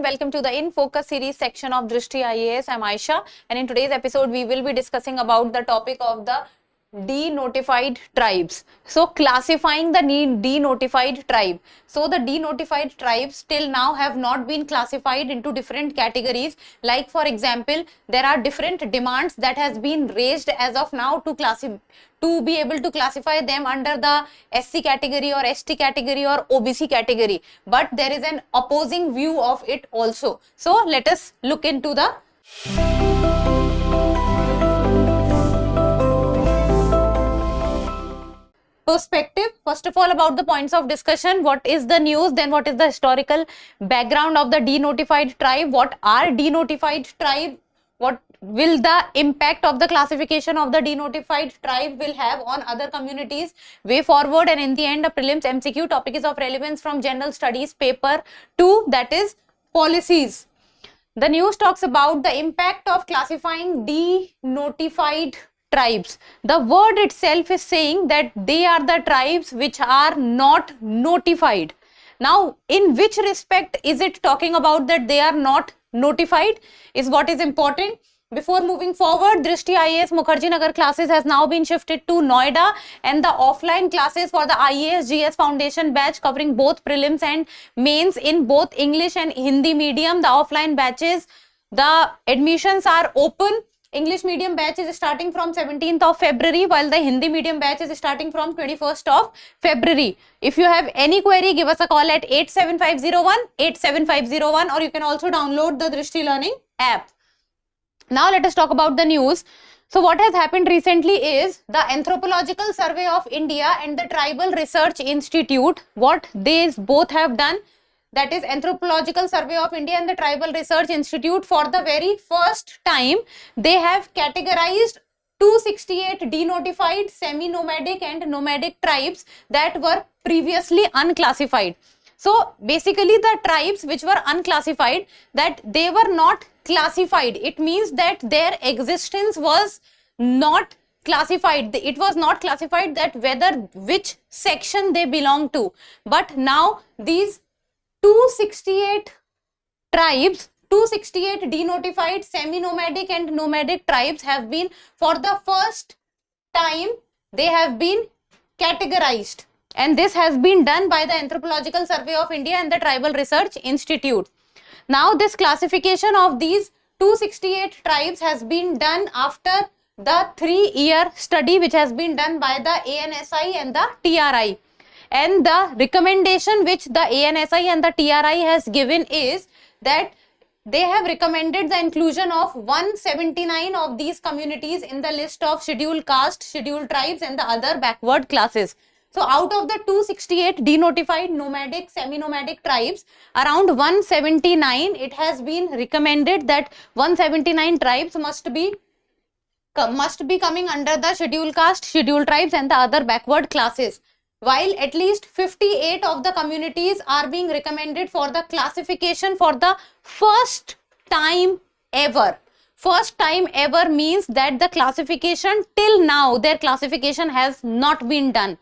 welcome to the In Focus series section of Drishti IAS. I'm Aisha, and in today's episode we will be discussing about the topic of the denotified tribes. So classifying the denotified tribe. So the denotified tribes till now have not been classified into different categories. Like for example, there are different demands that has been raised as of now to be able to classify them under the SC category or ST category or OBC category. But there is an opposing view of it also. So let us look into the perspective. First of all, about the points of discussion, what is the news, then what is the historical background of the denotified tribe, what are denotified tribe, what will the impact of the classification of the denotified tribe will have on other communities, way forward, and in the end a prelims MCQ topic is of relevance from general studies paper 2, that is policies. The news talks about the impact of classifying denotified tribes. The word itself is saying that they are the tribes which are not notified. Now, in which respect is it talking about that they are not notified is what is important. Before moving forward, Drishti IAS Mukherjee Nagar classes has now been shifted to Noida, and the offline classes for the IAS GS Foundation batch covering both prelims and mains in both English and Hindi medium, the offline batches, the admissions are open. English medium batch is starting from 17th of February, while the Hindi medium batch is starting from 21st of February. If you have any query, give us a call at 87501, or you can also download the Drishti Learning app. Now let us talk about the news. So what has happened recently is the Anthropological Survey of India and the Tribal Research Institute, what they both have done, that is Anthropological Survey of India and the Tribal Research Institute, for the very first time they have categorized 268 denotified, semi-nomadic and nomadic tribes that were previously unclassified. So basically the tribes which were unclassified, that they were not classified. It means that their existence was not classified. It was not classified that which section they belong to. But now these 268 tribes, 268 denotified, semi-nomadic and nomadic tribes have been, for the first time, they have been categorized. And this has been done by the Anthropological Survey of India and the Tribal Research Institute. Now this classification of these 268 tribes has been done after the 3-year study which has been done by the ANSI and the TRI. And the recommendation which the ANSI and the TRI has given is that they have recommended the inclusion of 179 of these communities in the list of scheduled caste, scheduled tribes and the other backward classes. So out of the 268 denotified nomadic, semi-nomadic tribes, around 179, it has been recommended that 179 tribes must be coming under the scheduled caste, scheduled tribes and the other backward classes, while at least 58 of the communities are being recommended for the classification for the first time ever. First time ever means that the classification till now, their classification has not been done.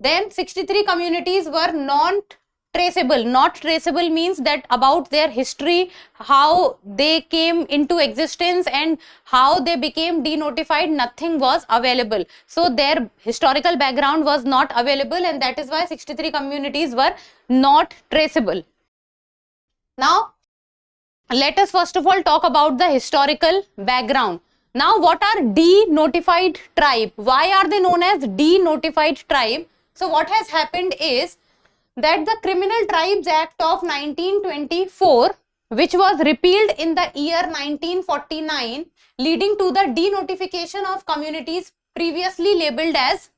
Then 63 communities were non-traceable. Not traceable means that about their history, how they came into existence and how they became denotified, nothing was available. So their historical background was not available, and that is why 63 communities were not traceable. Now let us first of all talk about the historical background. Now what are denotified tribe? Why are they known as denotified tribe? So what has happened is that the Criminal Tribes Act of 1924, which was repealed in the year 1949, leading to the denotification of communities previously labeled as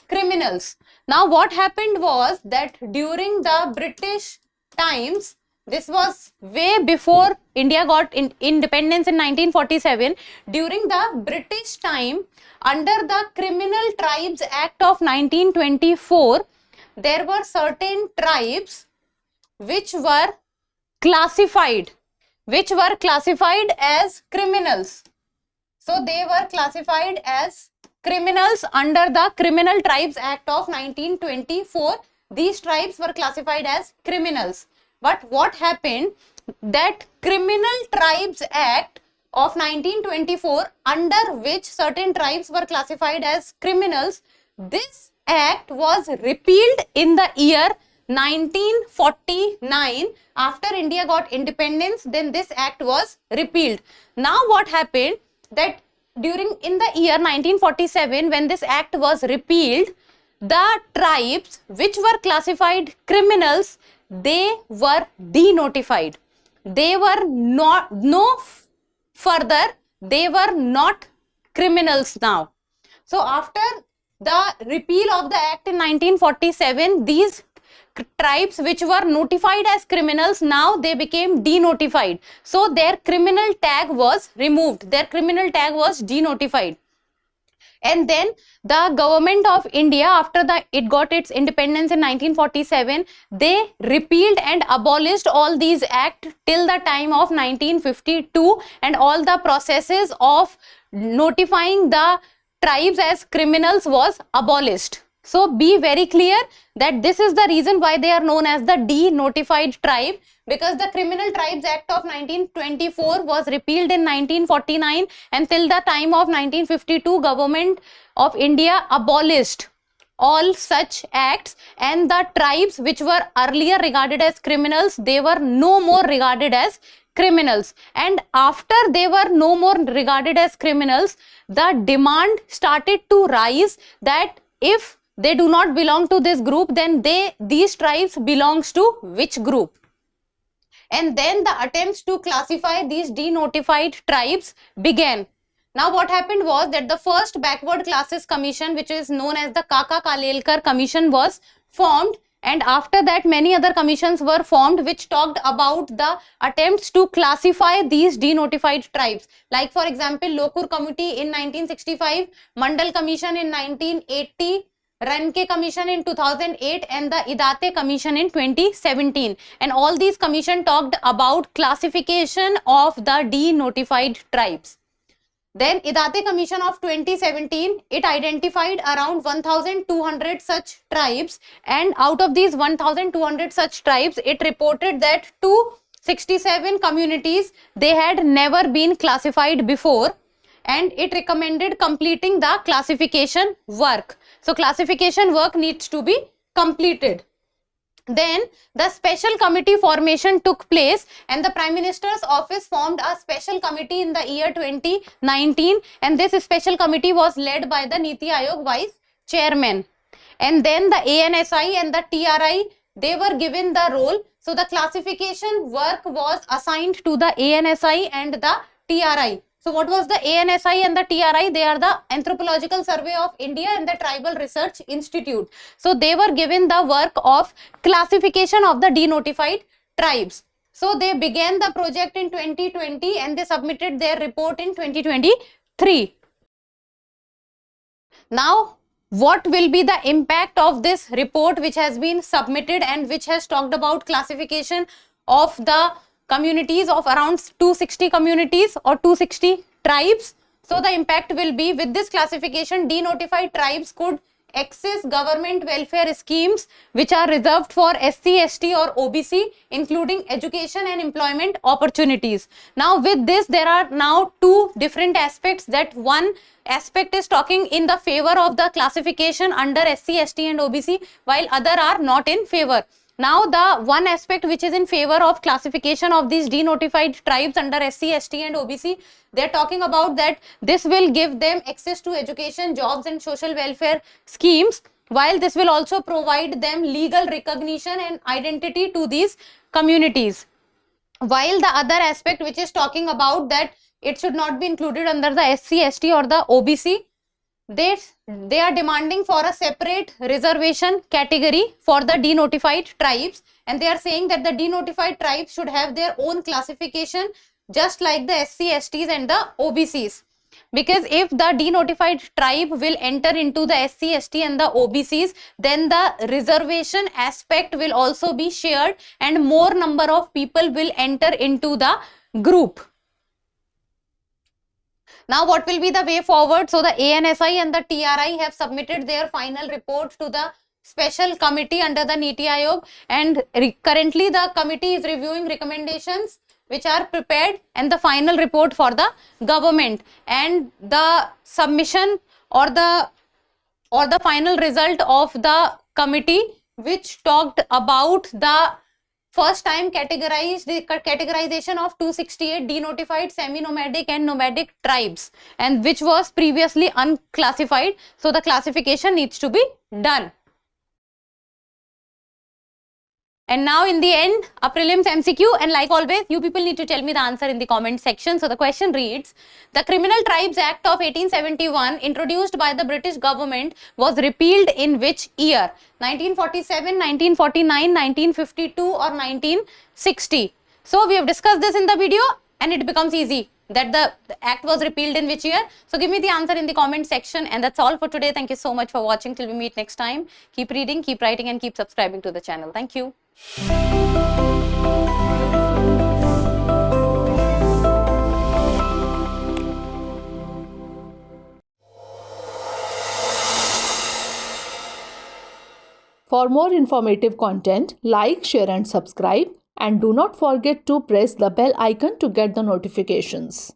criminals. Now what happened was that during the British times, this was way before India got independence in 1947. During the British time, under the Criminal Tribes Act of 1924, there were certain tribes which were classified as criminals. So they were classified as criminals under the Criminal Tribes Act of 1924. These tribes were classified as criminals. But what happened that Criminal Tribes Act of 1924, under which certain tribes were classified as criminals, this act was repealed in the year 1949. After India got independence, then this act was repealed. Now what happened, that in the year 1947, when this act was repealed, the tribes which were classified criminals, they were denotified. They were not they were not criminals now. So after the repeal of the act in 1947, these tribes which were notified as criminals, now they became denotified. So their criminal tag was removed. Their criminal tag was denotified. And then the government of India, after it got its independence in 1947, they repealed and abolished all these acts till the time of 1952, and all the processes of notifying the tribes as criminals was abolished. So be very clear that this is the reason why they are known as the denotified tribe, because the Criminal Tribes Act of 1924 was repealed in 1949, and till the time of 1952, Government of India abolished all such acts, and the tribes which were earlier regarded as criminals, they were no more regarded as criminals. And after they were no more regarded as criminals, the demand started to rise that if they do not belong to this group, then these tribes belongs to which group? And then the attempts to classify these denotified tribes began. Now what happened was that the first Backward Classes Commission, which is known as the Kaka Kalelkar Commission, was formed, and after that many other commissions were formed which talked about the attempts to classify these denotified tribes. Like for example, Lokur Committee in 1965, Mandal Commission in 1980, Ranke Commission in 2008, and the Idate Commission in 2017. And all these commissions talked about classification of the denotified tribes. Then Idate Commission of 2017, it identified around 1200 such tribes, and out of these 1200 such tribes, it reported that 267 communities, they had never been classified before, and it recommended completing the classification work. So classification work needs to be completed. Then the special committee formation took place, and the Prime Minister's office formed a special committee in the year 2019, and this special committee was led by the Niti Aayog Vice Chairman. And then the ANSI and the TRI, they were given the role. So the classification work was assigned to the ANSI and the TRI. So what was the ANSI and the TRI? They are the Anthropological Survey of India and the Tribal Research Institute. So they were given the work of classification of the denotified tribes. So they began the project in 2020 and they submitted their report in 2023. Now, what will be the impact of this report which has been submitted and which has talked about classification of the communities of around 260 communities or 260 tribes? So the impact will be, with this classification, denotified tribes could access government welfare schemes which are reserved for SC, ST or OBC, including education and employment opportunities. Now with this, there are now two different aspects. That one aspect is talking in the favor of the classification under SC, ST and OBC, while other are not in favor. Now the one aspect which is in favor of classification of these denotified tribes under SC, ST and OBC, they are talking about that this will give them access to education, jobs and social welfare schemes, while this will also provide them legal recognition and identity to these communities. While the other aspect which is talking about that it should not be included under the SC, ST or the OBC, they are demanding for a separate reservation category for the denotified tribes, and they are saying that the denotified tribes should have their own classification just like the SC, STs and the OBCs. Because if the denotified tribe will enter into the SC, ST and the OBCs, then the reservation aspect will also be shared and more number of people will enter into the group. Now what will be the way forward? So the ANSI and the TRI have submitted their final report to the special committee under the NITI Aayog, and currently the committee is reviewing recommendations which are prepared and the final report for the government, and the submission or the final result of the committee which talked about the first time categorization of 268 denotified semi-nomadic and nomadic tribes, and which was previously unclassified. So the classification needs to be done. And now in the end, a prelims MCQ, and like always, you people need to tell me the answer in the comment section. So the question reads, the Criminal Tribes Act of 1871 introduced by the British government was repealed in which year? 1947, 1949, 1952 or 1960? So we have discussed this in the video and it becomes easy that the act was repealed in which year. So give me the answer in the comment section, and that's all for today. Thank you so much for watching. Till we meet next time, keep reading, keep writing and keep subscribing to the channel. Thank you. For more informative content, like, share and subscribe, and do not forget to press the bell icon to get the notifications.